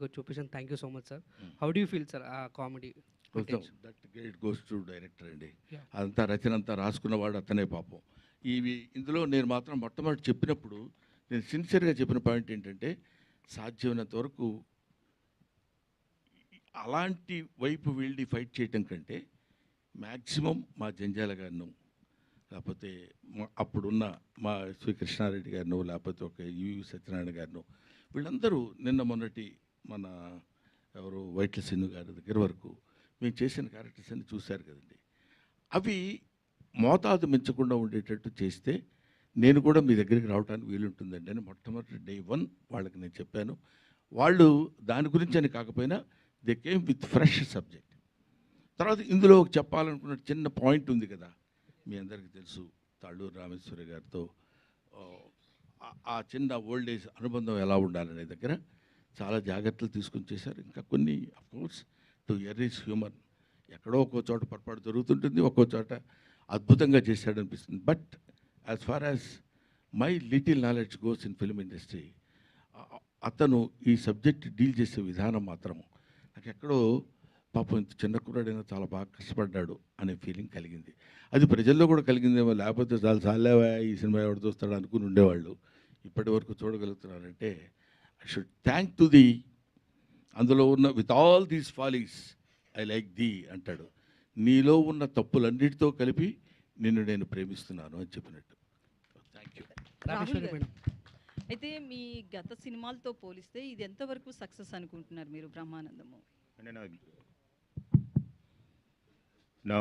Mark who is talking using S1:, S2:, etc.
S1: మాకు చూపించాను. Thank you so much sir. How do you feel sir ఆ comedy?
S2: That great goes to director అండి.
S1: Yeah.
S2: అదంతా రచన అంతా రాసుకున్నవాడు అతనే పాపం. ఇందులో నేను మాత్రం మొట్టమొదటి చెప్పినప్పుడు నేను సిన్సియర్గా చెప్పిన పాయింట్ ఏంటంటే, సాధ్యమైనంత వరకు అలాంటి వైపు వెళ్ళి ఫైట్ చేయటం కంటే మ్యాక్సిమం మా జంజాల గారిను, లేకపోతే అప్పుడున్న మా శ్రీ కృష్ణారెడ్డి గారిను, లేకపోతే ఒక యువి సత్యనారాయణ గారిను, వీళ్ళందరూ నిన్న మొన్నటి మన ఎవరు వైట్ల సిన్ను గారి దగ్గర వరకు మేము చేసిన క్యారెక్టర్స్ అన్ని చూశారు కదండి. అవి మోతాదు మించకుండా ఉండేటట్టు చేస్తే నేను కూడా మీ దగ్గరికి రావడానికి వీలుంటుందండి అని మొట్టమొదటి డే 1 వాళ్ళకి నేను చెప్పాను. వాళ్ళు దాని గురించి అని కాకపోయినా they came with fresh subject. తర్వాత ఇందులో చెప్పాలనుకున్న చిన్న పాయింట్ ఉంది కదా, మీ అందరికీ తెలుసు, తాళ్ళూరు రామేశ్వరి గారితో ఆ చిన్న ఓల్డ్ ఏజ్ అనుబంధం ఎలా ఉండాలనే దగ్గర చాలా జాగ్రత్తలు తీసుకొని చేశారు. ఇంకా కొన్ని అఫ్కోర్స్ టు ఎర్రీస్ హ్యూమన్, ఎక్కడో ఒక్కో చోట పొరపాటు జరుగుతుంటుంది, ఒక్కో చోట అద్భుతంగా చేశాడు అనిపిస్తుంది. But as far as my little knowledge goes in film industry, అతను ఈ సబ్జెక్ట్ డీల్ చేసే విధానం మాత్రం నాకు ఎక్కడో పాపం ఇంత చిన్న కుర్రాడైనా చాలా బాగా కష్టపడ్డాడు అనే ఫీలింగ్ కలిగింది. అది ప్రజల్లో కూడా కలిగిందేమో, లేకపోతే చాలా చాలేవా ఈ సినిమా ఎవరు చూస్తాడు అనుకుని ఉండేవాళ్ళు. ఇప్పటి వరకు చూడగలుగుతున్నారంటే I should thank to the, అందులో ఉన్న with all these follies I like the అంటాడు, నీలో ఉన్న తప్పులన్నిటితో కలిపి నిన్ను నేను ప్రేమిస్తున్నాను అని చెప్పినట్టు. Thank you.
S3: రాహుల్ గారు, అయితే మీ గత సినిమాలతో పోలిస్తే ఇది ఎంతవరకు సక్సెస్ అనుకుంటున్నారు మీరు బ్రహ్మానందము?
S4: అంటే నా